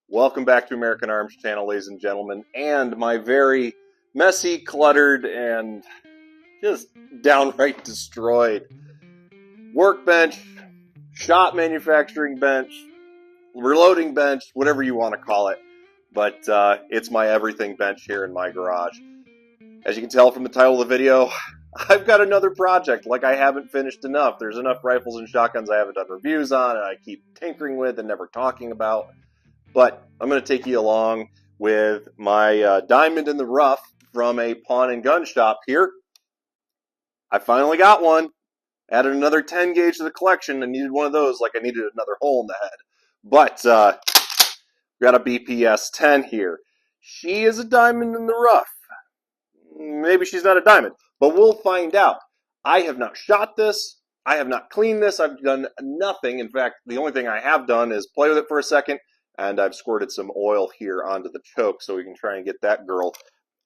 Welcome back to American Arms Channel, ladies and gentlemen, and my very messy, cluttered, and just downright destroyed workbench, shop manufacturing bench, reloading bench, whatever you want to call it. But it's my everything bench here in my garage. As you can tell from the title of the video, I've got another project like I haven't finished enough. There's enough rifles and shotguns I haven't done reviews on and I keep tinkering with and never talking about. But I'm going to take you along with my diamond in the rough from a pawn and gun shop here. I finally got one. Added another 10 gauge to the collection. I needed one of those like I needed another hole in the head. But got a BPS 10 here. She is a diamond in the rough. Maybe she's not a diamond, but we'll find out. I have not shot this. I have not cleaned this. I've done nothing. In fact, the only thing I have done is play with it for a second, and I've squirted some oil here onto the choke so we can try and get that girl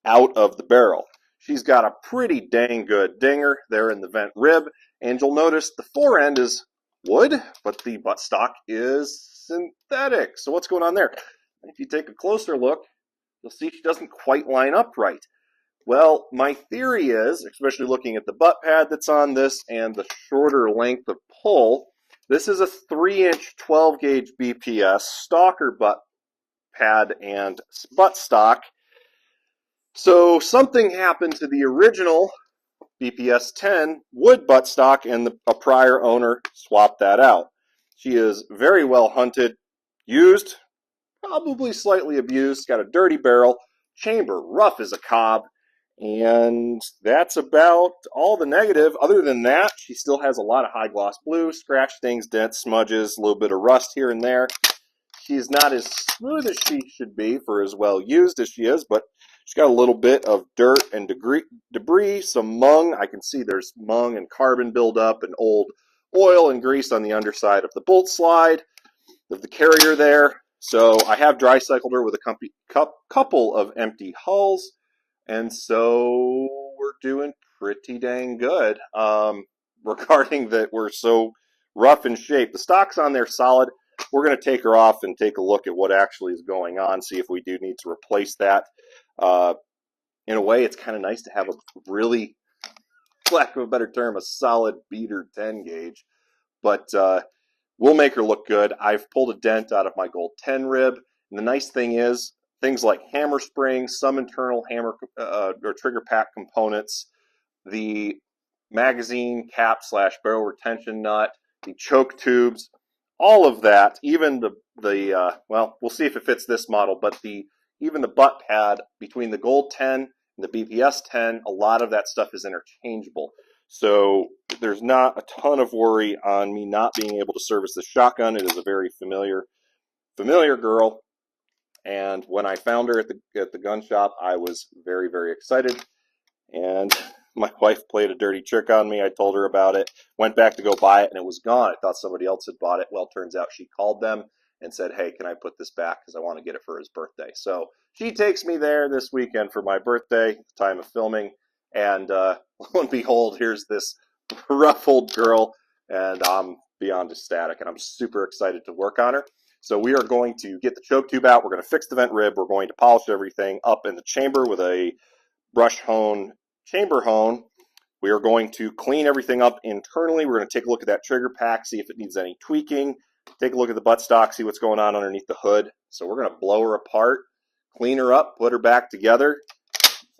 out of the barrel. She's got a pretty dang good dinger there in the vent rib, and you'll notice the fore end is wood, but the buttstock is synthetic. So what's going on there? If you take a closer look, you'll see she doesn't quite line up right. Well, my theory is, especially looking at the butt pad that's on this and the shorter length of pull, this is a 3-inch 12-gauge BPS stalker butt pad and buttstock. So something happened to the original BPS 10 wood buttstock, and a prior owner swapped that out. She is very well hunted, used, probably slightly abused, got a dirty barrel, chamber rough as a cob, and that's about all the negative. Other than that, she still has a lot of high gloss blue, scratch stains, dents, smudges, a little bit of rust here and there. She's not as smooth as she should be for as well used as she is, but she's got a little bit of dirt and debris, some mung. I can see there's mung and carbon buildup and old oil and grease on the underside of the bolt slide of the carrier there. So I have dry cycled her with a couple of empty hulls. And so we're doing pretty dang good regarding that we're so rough in shape. The stock's on there solid. We're going to take her off and take a look at what actually is going on, see if we do need to replace that. In a way, it's kind of nice to have a really, for lack of a better term, a solid beater 10 gauge. But we'll make her look good. I've pulled a dent out of my gold 10 rib. And the nice thing is, things like hammer springs, some internal hammer or trigger pack components, the magazine cap / barrel retention nut, the choke tubes, all of that, even well, we'll see if it fits this model, but even the butt pad between the gold 10 and the BPS 10, a lot of that stuff is interchangeable. So there's not a ton of worry on me not being able to service the shotgun. It is a very familiar girl. And when I found her at the gun shop, I was very, very excited. And my wife played a dirty trick on me. I told her about it, went back to go buy it, and it was gone. I thought somebody else had bought it. Well, it turns out she called them and said, hey, can I put this back because I want to get it for his birthday. So she takes me there this weekend for my birthday, time of filming. And lo and behold, here's this rough old girl, and I'm beyond ecstatic, and I'm super excited to work on her. So we are going to get the choke tube out. We're going to fix the vent rib. We're going to polish everything up in the chamber with a brush hone, chamber hone. We are going to clean everything up internally. We're going to take a look at that trigger pack, see if it needs any tweaking. Take a look at the buttstock, see what's going on underneath the hood. So we're going to blow her apart, clean her up, put her back together,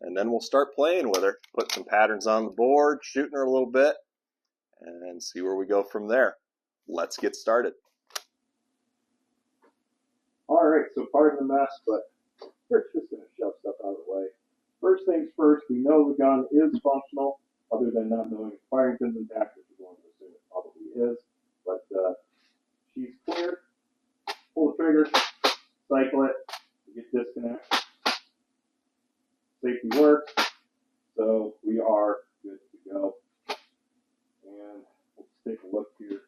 and then we'll start playing with her. Put some patterns on the board, shooting her a little bit, and see where we go from there. Let's get started. Alright, so pardon the mess, but we're just going to shove stuff out of the way. First things first, we know the gun is functional, other than not knowing if firing pins intact, which we're going to assume it probably is. But she's clear. Pull the trigger, cycle it, get disconnect. Safety works, so we are good to go. And let's take a look here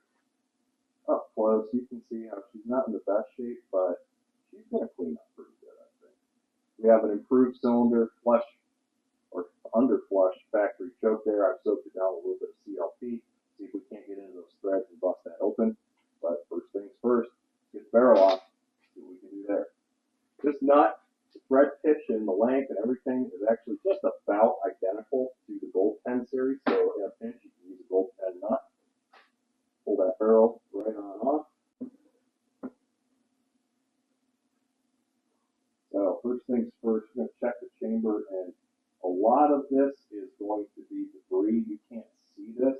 up close. You can see how she's not in the best shape, but she's going to clean up pretty good, I think. We have an improved cylinder flush or under flush factory choke there. I've soaked it down with a little bit of CLP. See if we can't get into those threads and bust that open. But first things first, get the barrel off. See what we can do there. nut, thread pitch, and the length and everything is actually just about identical to the Gold 10 series. So in a pinch, you can use a Gold 10 nut. Pull that barrel right on off. So first things first, we're going to check the chamber, and a lot of this is going to be debris. You can't see this,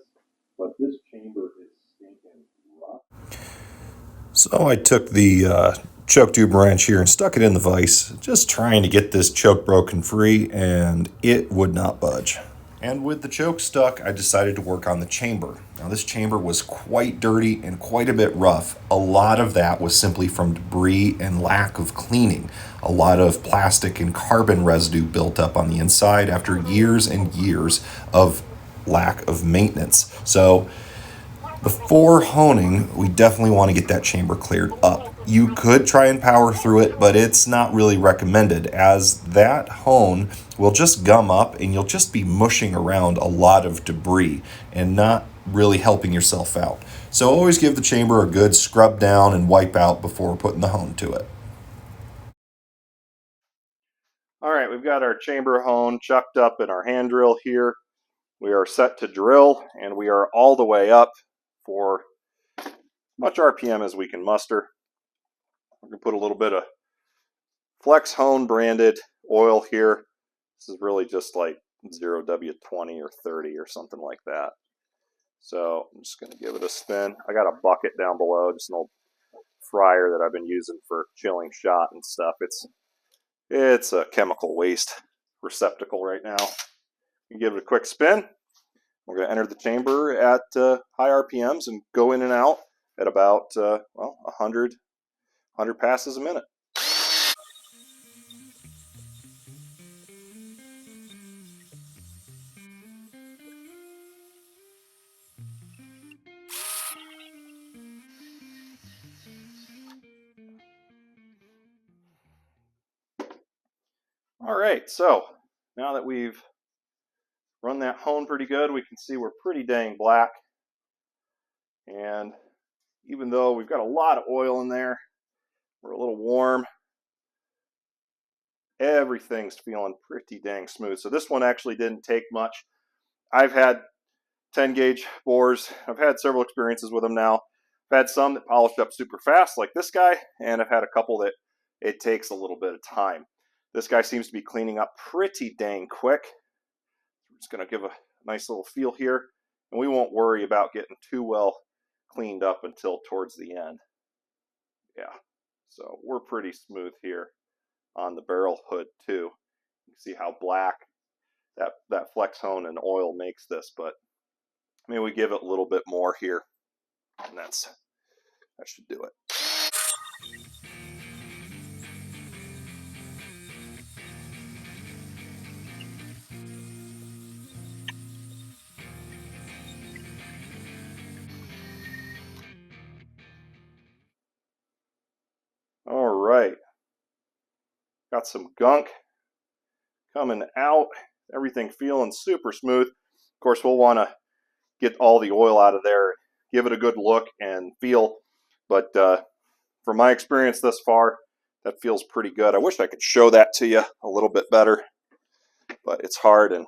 but this chamber is stinking rough. So I took the choke tube wrench here and stuck it in the vise, just trying to get this choke broken free, and it would not budge. And with the choke stuck, I decided to work on the chamber. Now this chamber was quite dirty and quite a bit rough. A lot of that was simply from debris and lack of cleaning. A lot of plastic and carbon residue built up on the inside after years and years of lack of maintenance. So before honing, we definitely want to get that chamber cleared up. You could try and power through it, but it's not really recommended, as that hone will just gum up and you'll just be mushing around a lot of debris and not really helping yourself out. So always give the chamber a good scrub down and wipe out before putting the hone to it. All right, we've got our chamber hone chucked up in our hand drill here. We are set to drill, and we are all the way up for as much RPM as we can muster. We're going to put a little bit of Flex Hone branded oil here. This is really just like 0W20 or 30 or something like that. So I'm just going to give it a spin. I got a bucket down below, just an old fryer that I've been using for chilling shot and stuff. It's a chemical waste receptacle right now. You give it a quick spin. We're going to enter the chamber at high RPMs and go in and out at about 100 passes a minute. All right, so now that we've run that hone pretty good, we can see we're pretty dang black. And even though we've got a lot of oil in there, we're a little warm, everything's feeling pretty dang smooth. So this one actually didn't take much. I've had 10 gauge bores. I've had several experiences with them now. I've had some that polished up super fast like this guy, and I've had a couple that it takes a little bit of time. This guy seems to be cleaning up pretty dang quick. I'm just going to give a nice little feel here, and we won't worry about getting too well cleaned up until towards the end. Yeah, so we're pretty smooth here on the barrel hood too. You can see how black that flex hone and oil makes this, but maybe we give it a little bit more here, and that should do it. All right, got some gunk coming out, everything feeling super smooth. Of course, we'll want to get all the oil out of there, give it a good look and feel, but from my experience thus far, that feels pretty good. I wish I could show that to you a little bit better, but it's hard and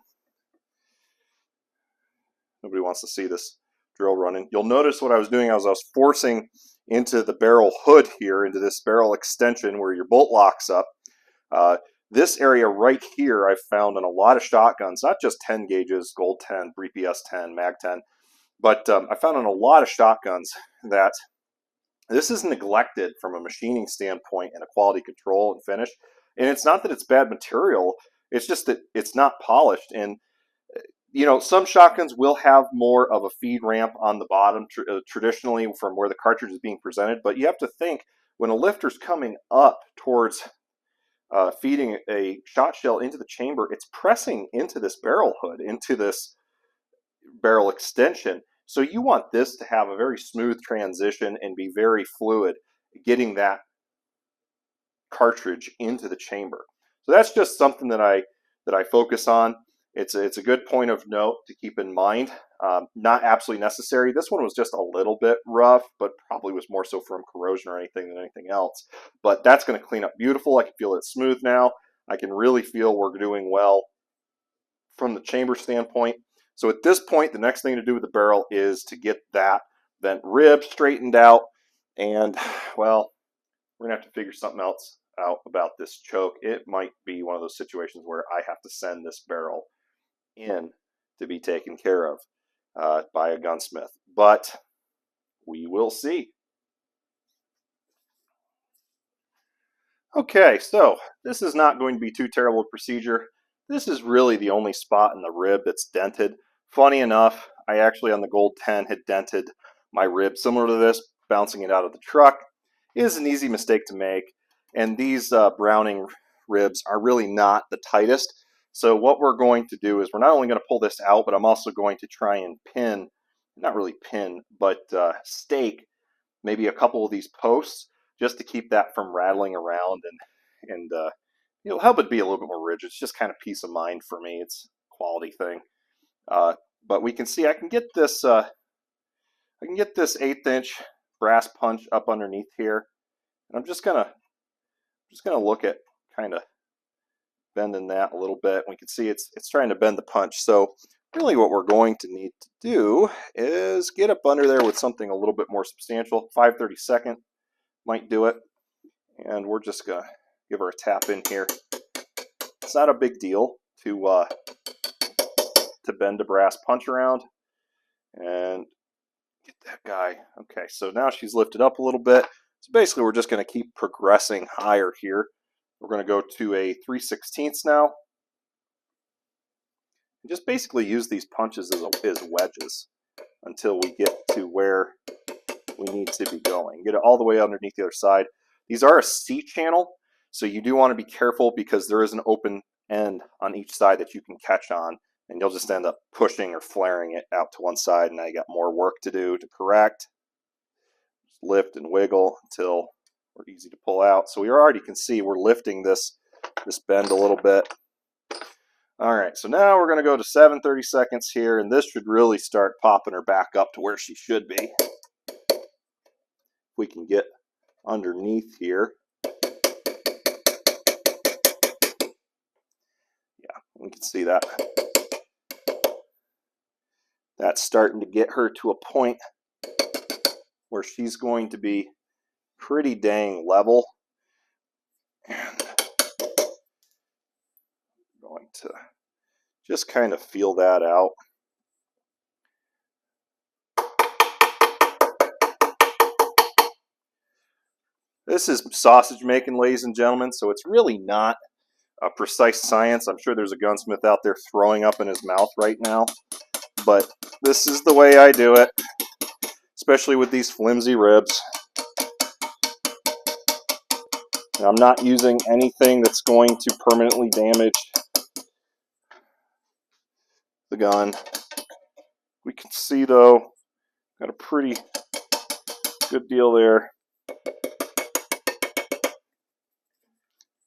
nobody wants to see this drill running. You'll notice what I was doing, I was forcing into the barrel hood here, into this barrel extension where your bolt locks up. This area right here I've found in a lot of shotguns, not just 10 gauges, Gold 10, BPS 10, Mag 10, but I found in a lot of shotguns that this is neglected from a machining standpoint and a quality control and finish. And it's not that it's bad material, it's just that it's not polished. And you know, some shotguns will have more of a feed ramp on the bottom traditionally from where the cartridge is being presented, but you have to think when a lifter's coming up towards feeding a shot shell into the chamber, it's pressing into this barrel hood, into this barrel extension. So you want this to have a very smooth transition and be very fluid, getting that cartridge into the chamber. So that's just something that I focus on. It's a good point of note to keep in mind. Not absolutely necessary. This one was just a little bit rough, but probably was more so from corrosion or anything than anything else. But that's going to clean up beautiful. I can feel it smooth now. I can really feel we're doing well from the chamber standpoint. So at this point, the next thing to do with the barrel is to get that vent rib straightened out. And, well, we're going to have to figure something else out about this choke. It might be one of those situations where I have to send this barrel in to be taken care of by a gunsmith. But we will see. Okay, so this is not going to be too terrible a procedure. This is really the only spot in the rib that's dented. Funny enough, I actually on the Gold 10 had dented my rib similar to this, bouncing it out of the truck. It is an easy mistake to make, and these Browning ribs are really not the tightest. So what we're going to do is we're not only going to pull this out, but I'm also going to try and pin, not really pin, but stake maybe a couple of these posts just to keep that from rattling around and it'll help it be a little bit more rigid. It's just kind of peace of mind for me. It's a quality thing. But we can see I can get this 1/8" brass punch up underneath here, and I'm just gonna look at kind of bending that a little bit. We can see it's trying to bend the punch. So really what we're going to need to do is get up under there with something a little bit more substantial. 5/32 might do it. And we're just going to give her a tap in here. It's not a big deal to bend a brass punch around. And get that guy. Okay, so now she's lifted up a little bit. So basically we're just going to keep progressing higher here. We're going to go to a 3/16 now. And just basically use these punches as wedges until we get to where we need to be going. Get it all the way underneath the other side. These are a C-channel, so you do want to be careful because there is an open end on each side that you can catch on, and you'll just end up pushing or flaring it out to one side, and now you got more work to do to correct. Just lift and wiggle until we're easy to pull out. So we already can see we're lifting this bend a little bit. All right, so now we're going to go to 7/32 here, and this should really start popping her back up to where she should be. If we can get underneath here. Yeah, we can see that. That's starting to get her to a point where she's going to be pretty dang level. And I'm going to just kind of feel that out. This is sausage making, ladies and gentlemen, so it's really not a precise science. I'm sure there's a gunsmith out there throwing up in his mouth right now, but this is the way I do it, especially with these flimsy ribs. And I'm not using anything that's going to permanently damage the gun. We can see, though, got a pretty good deal there.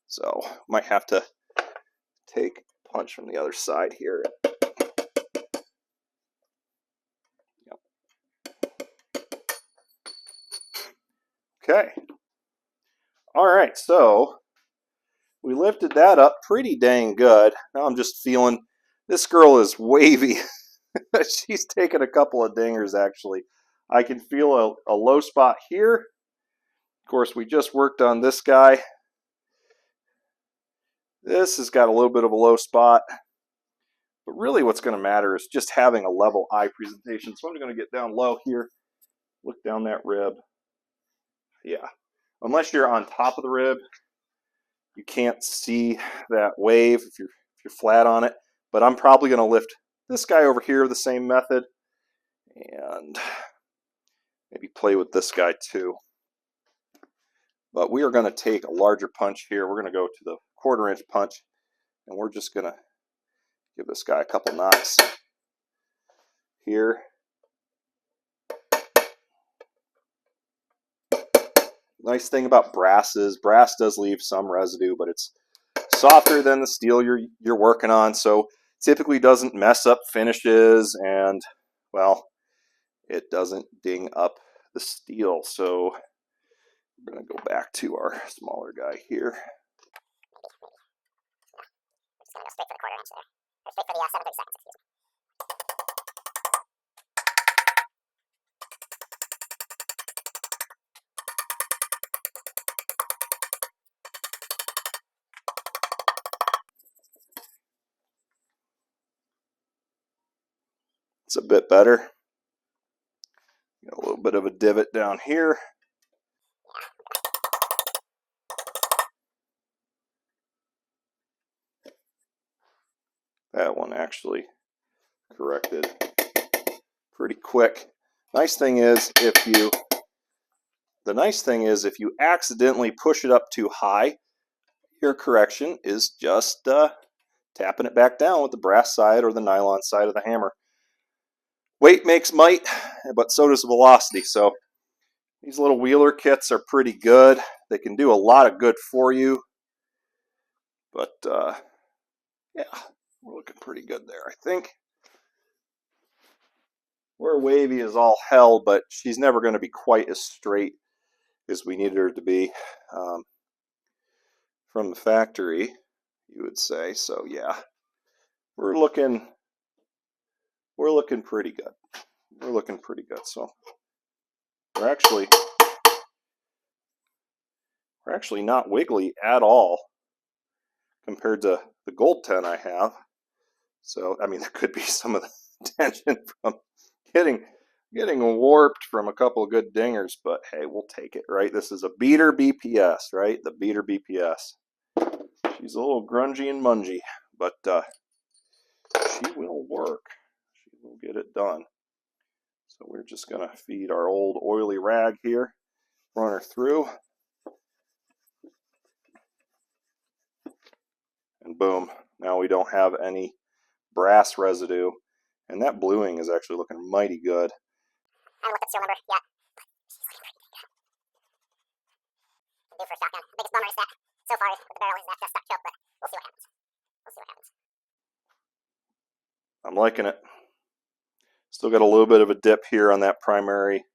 So might have to take a punch from the other side here. Yep. Okay. All right, so we lifted that up pretty dang good. Now I'm just feeling this girl is wavy. She's taken a couple of dingers, actually. I can feel a low spot here. Of course, we just worked on this guy. This has got a little bit of a low spot. But really what's going to matter is just having a level eye presentation. So I'm going to get down low here. Look down that rib. Yeah. Unless you're on top of the rib, you can't see that wave if you're flat on it. But I'm probably going to lift this guy over here the same method. And maybe play with this guy too. But we are going to take a larger punch here. We're going to go to the 1/4" punch, and we're just going to give this guy a couple knocks here. Nice thing about brass is brass does leave some residue, but it's softer than the steel you're working on, so typically doesn't mess up finishes. And well, it doesn't ding up the steel. So we're going to go back to our smaller guy here. Just going to go straight for the 1/4 inch there. Or straight for the 7/32, excuse me. It's a bit better. Got a little bit of a divot down here. That one actually corrected pretty quick. The nice thing is if you accidentally push it up too high, your correction is just tapping it back down with the brass side or the nylon side of the hammer. Weight makes might, but so does velocity. So these little wheeler kits are pretty good. They can do a lot of good for you. But yeah, we're looking pretty good there, I think. We're wavy as all hell, but she's never going to be quite as straight as we needed her to be from the factory, you would say. So yeah, we're looking pretty good. We're looking pretty good. So we're actually not wiggly at all compared to the gold 10 I have. So I mean, there could be some of the tension from getting warped from a couple of good dingers, but hey, we'll take it, right? This is a beater BPS, right? The beater BPS. She's a little grungy and mungy, but she will work. She will get it done. So we're just going to feed our old oily rag here, run her through, and boom. Now we don't have any brass residue, and that bluing is actually looking mighty good. I haven't looked at the serial number yet. Due for a shotgun. The biggest bummer is that so far with the barrel is that stuck choke, but we'll see what happens. I'm liking it. Still got a little bit of a dip here on that primary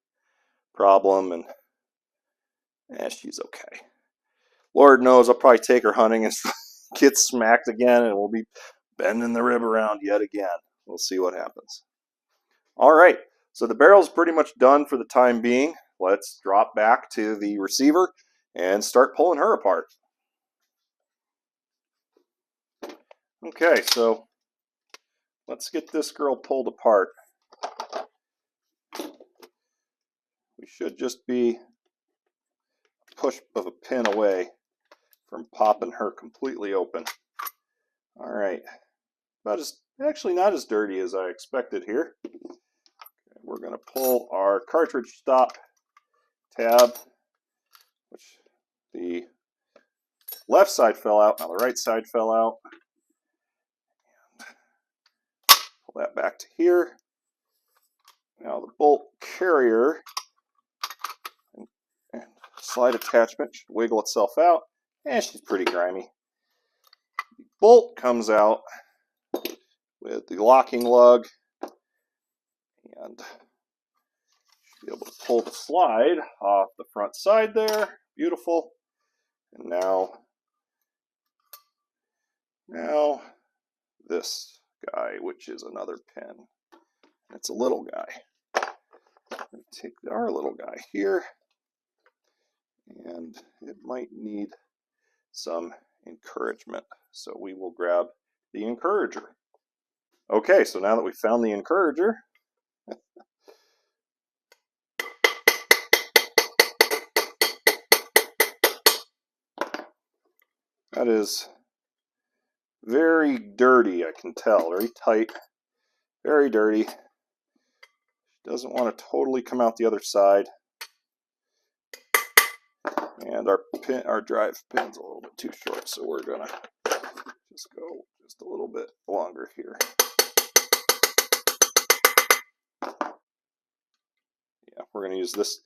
problem, and she's okay. Lord knows I'll probably take her hunting and get smacked again, and we'll be bending the rib around yet again. We'll see what happens. All right, so the barrel's pretty much done for the time being. Let's drop back to the receiver and start pulling her apart. Okay, so let's get this girl pulled apart. We should just be a push of a pin away from popping her completely open. All right, actually not as dirty as I expected here. We're going to pull our cartridge stop tab, which the left side fell out, now the right side fell out. Pull that back to here. Now the bolt carrier and slide attachment should wiggle itself out. And she's pretty grimy. The bolt comes out with the locking lug, and should be able to pull the slide off the front side there. Beautiful. And now this guy, which is another pin. It's a little guy. Take our little guy here, and it might need some encouragement. So we will grab the encourager. Okay, so now that we found the encourager, that is very dirty, I can tell. Very tight, very dirty. Doesn't want to totally come out the other side. And our drive pin's a little bit too short, so we're gonna just go just a little bit longer here. Yeah, we're gonna use this.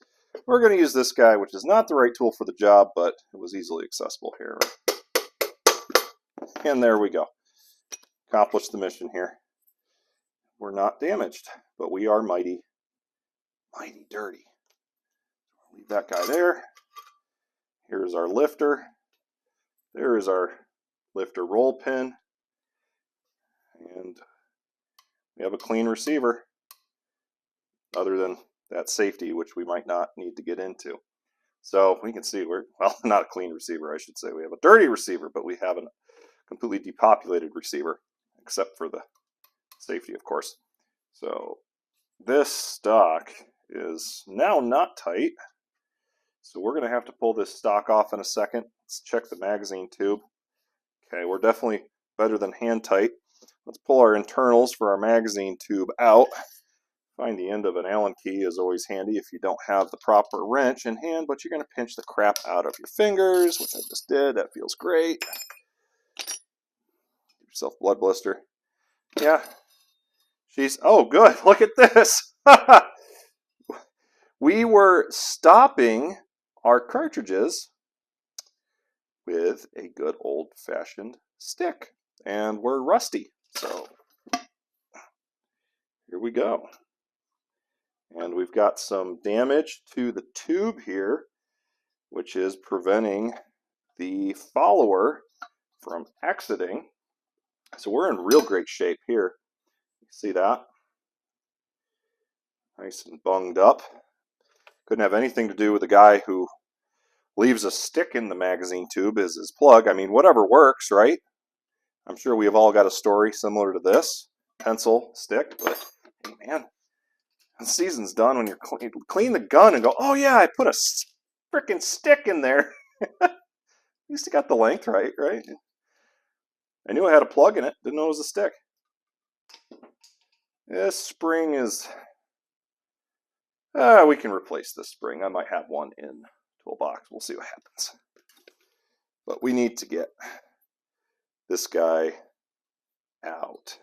We're gonna use this guy, which is not the right tool for the job, but it was easily accessible here. And there we go. Accomplished the mission here. we're not damaged, but we are mighty dirty. Leave that guy there. Here's our lifter. There is our lifter roll pin. And we have a clean receiver, other than that safety, which we might not need to get into. So we can see we're, well, not a clean receiver, I should say. We have a dirty receiver, but we have a completely depopulated receiver, except for the safety, of course. So this stock is now not tight. So we're going to have to pull this stock off in a second. Let's check the magazine tube. Okay, we're definitely better than hand tight. Let's pull our internals for our magazine tube out. Find the end of an Allen key is always handy if you don't have the proper wrench in hand, but you're going to pinch the crap out of your fingers, which I just did. That feels great. Give yourself a blood blister. Yeah. Oh, good. Look at this. We were stopping our cartridges with a good old-fashioned stick, and we're rusty. So here we go. And we've got some damage to the tube here, which is preventing the follower from exiting. So we're in real great shape here. You see that? Nice and bunged up. Couldn't have anything to do with the guy who leaves a stick in the magazine tube as his plug. I mean, whatever works, right? I'm sure we have all got a story similar to this. Pencil, stick, but hey man, the season's done when you're clean the gun and go, oh yeah, I put a freaking stick in there. At least I got the length right? I knew I had a plug in it, didn't know it was a stick. This spring is, we can replace this spring. I might have one in toolbox. We'll see what happens. But we need to get this guy out.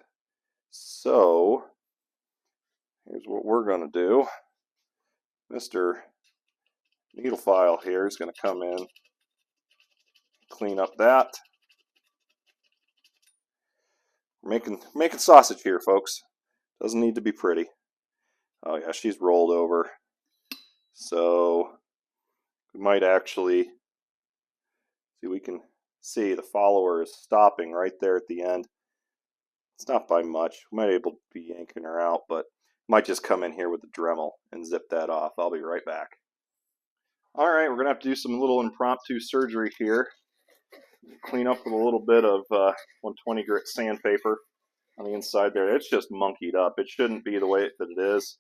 So here's what we're going to do. Mr. Needle File here is going to come in, clean up that. We're making sausage here, folks. Doesn't need to be pretty. Oh yeah, she's rolled over. So we might actually see, we can see the follower is stopping right there at the end. It's not by much. We might be able to be yanking her out, but might just come in here with the Dremel and zip that off. I'll be right back. All right, we're gonna have to do some little impromptu surgery here. Clean up with a little bit of 120 grit sandpaper on the inside there. It's just monkeyed up. It shouldn't be the way that it is,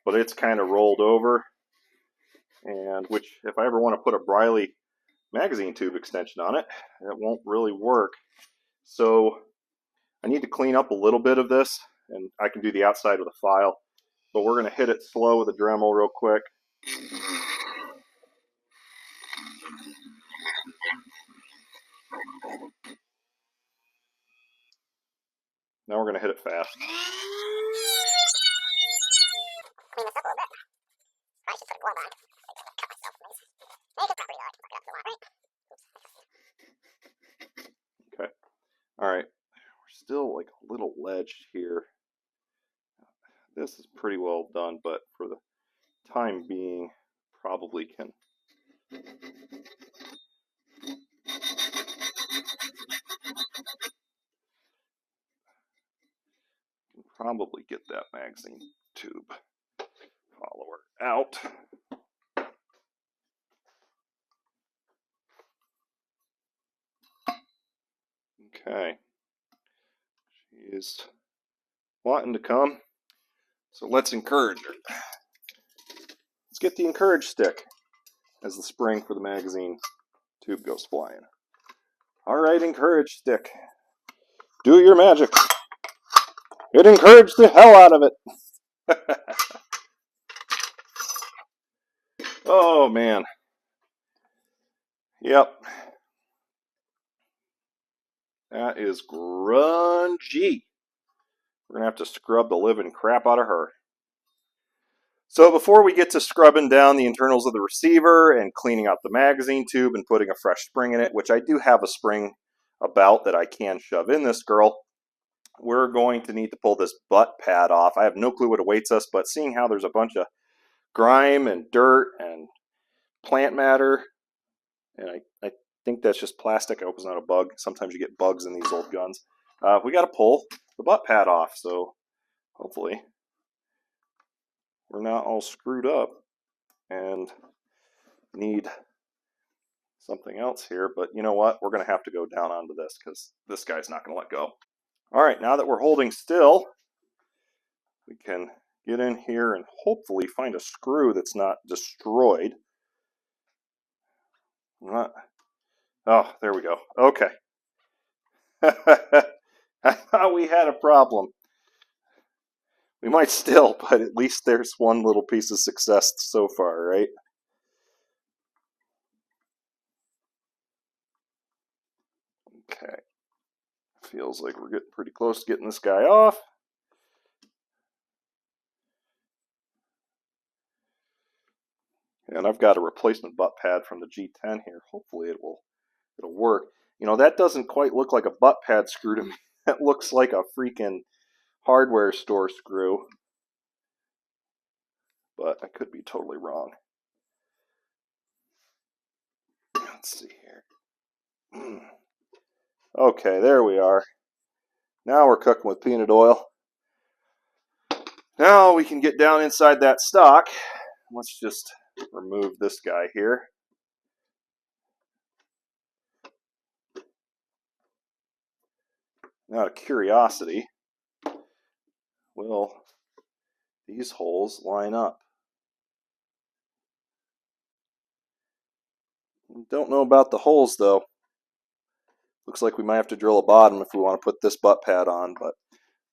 but it's kind of rolled over. And which, if I ever want to put a Briley magazine tube extension on it, it won't really work. So I need to clean up a little bit of this, and I can do the outside with a file, but we're going to hit it slow with a Dremel real quick. Now we're going to hit it fast. Clean this up a little bit. I should put a glove on. Cut myself. Make it properly though. I can fuck it up a lot, right? Okay. All right. We're still like a little ledged here. This is pretty well done, but for the time being, probably can get that magazine tube follower out. Okay. She is wanting to come, so let's encourage her. Let's get the encourage stick as the spring for the magazine tube goes flying. All right, encourage stick. Do your magic. It encouraged the hell out of it. Oh, man. Yep. That is grungy. We're going to have to scrub the living crap out of her. So before we get to scrubbing down the internals of the receiver and cleaning out the magazine tube and putting a fresh spring in it, which I do have a spring about that I can shove in this girl, we're going to need to pull this butt pad off. I have no clue what awaits us, but seeing how there's a bunch of grime and dirt and plant matter, and I think that's just plastic. I hope it's not a bug. Sometimes you get bugs in these old guns. We got to pull the butt pad off, so hopefully we're not all screwed up and need something else here. But you know what? We're going to have to go down onto this because this guy's not going to let go. All right, now that we're holding still, we can get in here and hopefully find a screw that's not destroyed. Oh, there we go. Okay. I thought we had a problem. We might still, but at least there's one little piece of success so far, right? Okay. Feels like we're getting pretty close to getting this guy off. And I've got a replacement butt pad from the G10 here. Hopefully it'll work. You know, that doesn't quite look like a butt pad screw to me. That looks like a freaking hardware store screw. But I could be totally wrong. Let's see here. Okay, there we are. Now we're cooking with peanut oil. Now we can get down inside that stock. Let's just remove this guy here. Now, out of curiosity, will these holes line up? Don't know about the holes though. Looks like we might have to drill a bottom if we want to put this butt pad on, but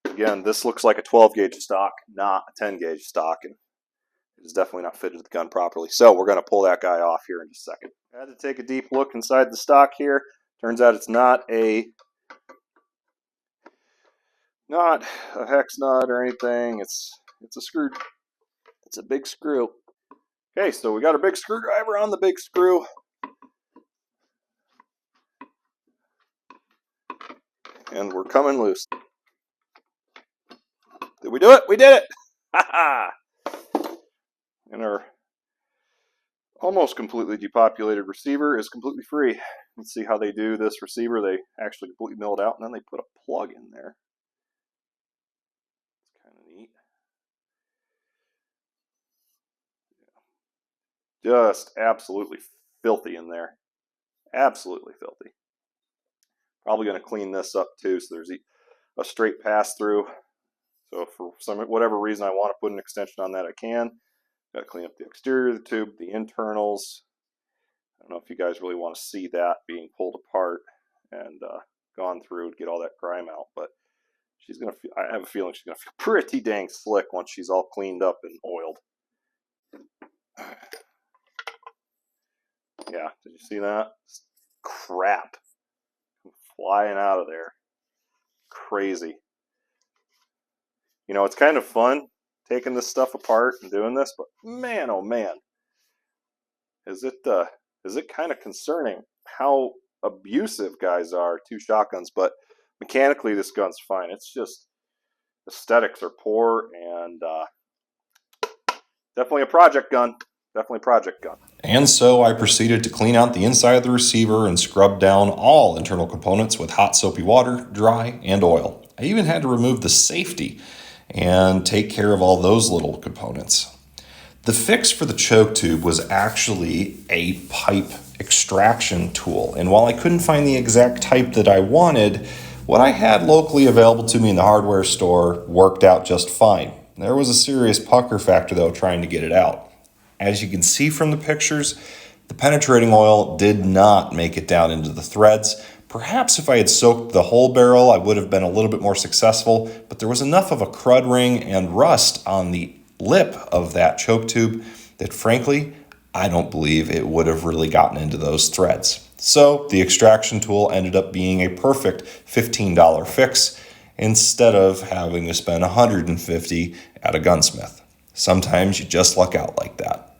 again, this looks like a 12 gauge stock, not a 10 gauge stock, and it's definitely not fitted to the gun properly. So we're going to pull that guy off here in just a second. I had to take a deep look inside the stock here. Turns out it's not a hex nut or anything. It's a screw. It's a big screw. Okay, so we got a big screwdriver on the big screw. And we're coming loose. Did we do it? We did it! Ha ha! And our almost completely depopulated receiver is completely free. Let's see how they do this receiver. They actually completely mill it out, and then they put a plug in there. It's kind of neat. Yeah. Just absolutely filthy in there. Absolutely filthy. Probably going to clean this up too, so there's a straight pass through. So for whatever reason I want to put an extension on that, I can. Got to clean up the exterior of the tube, the internals. I don't know if you guys really want to see that being pulled apart and gone through to get all that grime out, but she's gonna. I have a feeling she's gonna feel pretty dang slick once she's all cleaned up and oiled. Yeah, did you see that? Crap, flying out of there. Crazy. You know, it's kind of fun taking this stuff apart and doing this, but man, oh man, is it kind of concerning how abusive guys are to shotguns. But mechanically, this gun's fine. It's just aesthetics are poor, and definitely a project gun. Definitely a project gun. And so I proceeded to clean out the inside of the receiver and scrub down all internal components with hot soapy water, dry, and oil. I even had to remove the safety and take care of all those little components. The fix for the choke tube was actually a pipe extraction tool. And while I couldn't find the exact type that I wanted, what I had locally available to me in the hardware store worked out just fine. There was a serious pucker factor though trying to get it out. As you can see from the pictures, the penetrating oil did not make it down into the threads. Perhaps if I had soaked the whole barrel, I would have been a little bit more successful, but there was enough of a crud ring and rust on the lip of that choke tube that frankly, I don't believe it would have really gotten into those threads. So the extraction tool ended up being a perfect $15 fix instead of having to spend $150 at a gunsmith. Sometimes you just luck out like that.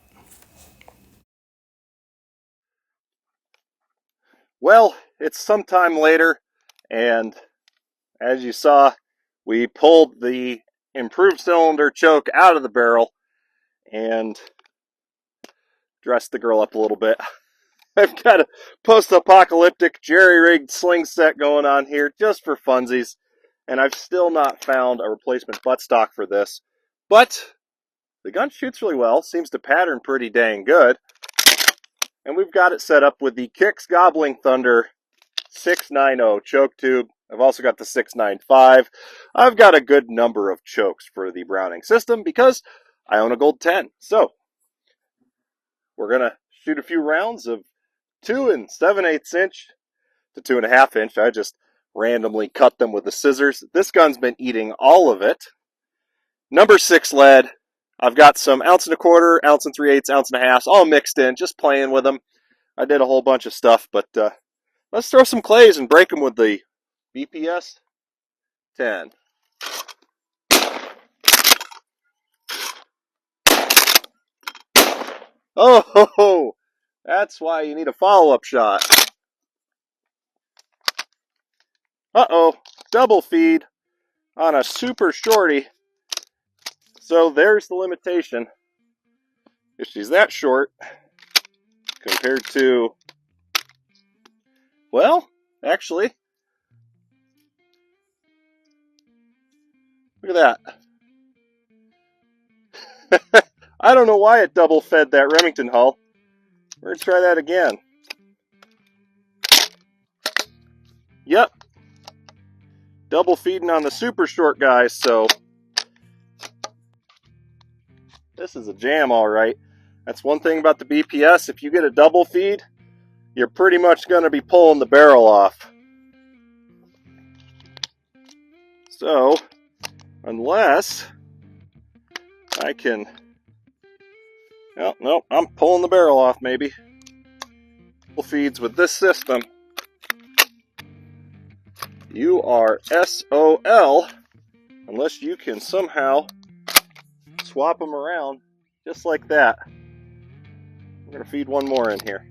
Well, it's sometime later, and as you saw, we pulled the improved cylinder choke out of the barrel and dressed the girl up a little bit. I've got a post-apocalyptic jerry-rigged sling set going on here just for funsies, and I've still not found a replacement buttstock for this. But the gun shoots really well, seems to pattern pretty dang good, and we've got it set up with the Kicks Gobbling Thunder 690 choke tube. I've also got the 695. I've got a good number of chokes for the Browning system because I own a Gold 10. So we're going to shoot a few rounds of 2 7/8 inch to 2.5 inch. I just randomly cut them with the scissors. This gun's been eating all of it. Number 6 lead. I've got some 1 1/4 ounce, 1 3/8, 1.5 ounces, all mixed in, just playing with them. I did a whole bunch of stuff, but let's throw some clays and break them with the BPS 10. Oh, that's why you need a follow-up shot. Uh-oh, double feed on a super shorty. So there's the limitation. If she's that short compared to, well, actually, look at that. I don't know why it double fed that Remington hull. We're going to try that again. Yep. Double feeding on the super short guys, so this is a jam, all right. That's one thing about the BPS. If you get a double feed, you're pretty much going to be pulling the barrel off. So, unless I can... Oh, no, I'm pulling the barrel off, maybe. Double feeds with this system. You are SOL unless you can somehow swap them around just like that. I'm going to feed one more in here.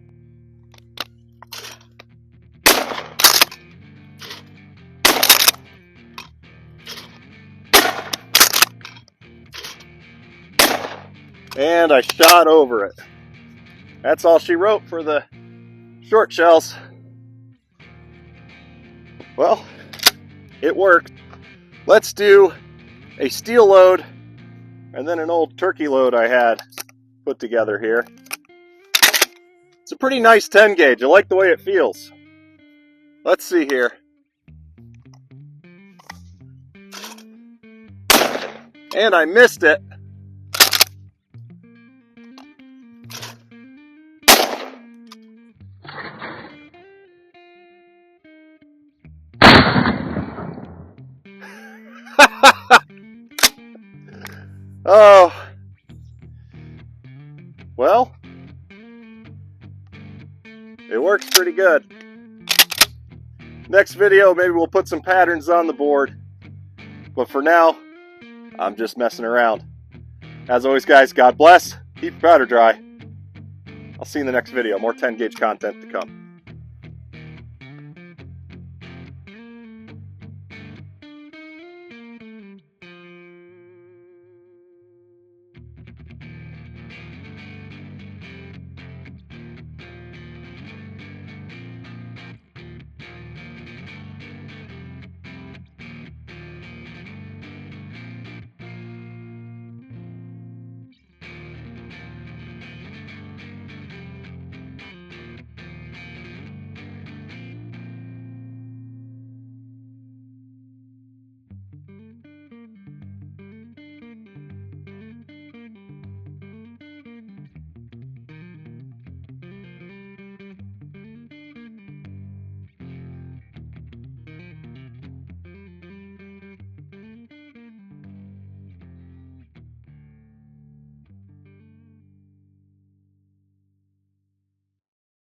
And I shot over it. That's all she wrote for the short shells. Well, it worked. Let's do a steel load and then an old turkey load I had put together here. It's a pretty nice 10 gauge. I like the way it feels. Let's see here. And I missed it. Oh, well, it works pretty good. Next video, maybe we'll put some patterns on the board. But for now, I'm just messing around. As always, guys, God bless. Keep your powder dry. I'll see you in the next video. More 10 gauge content to come.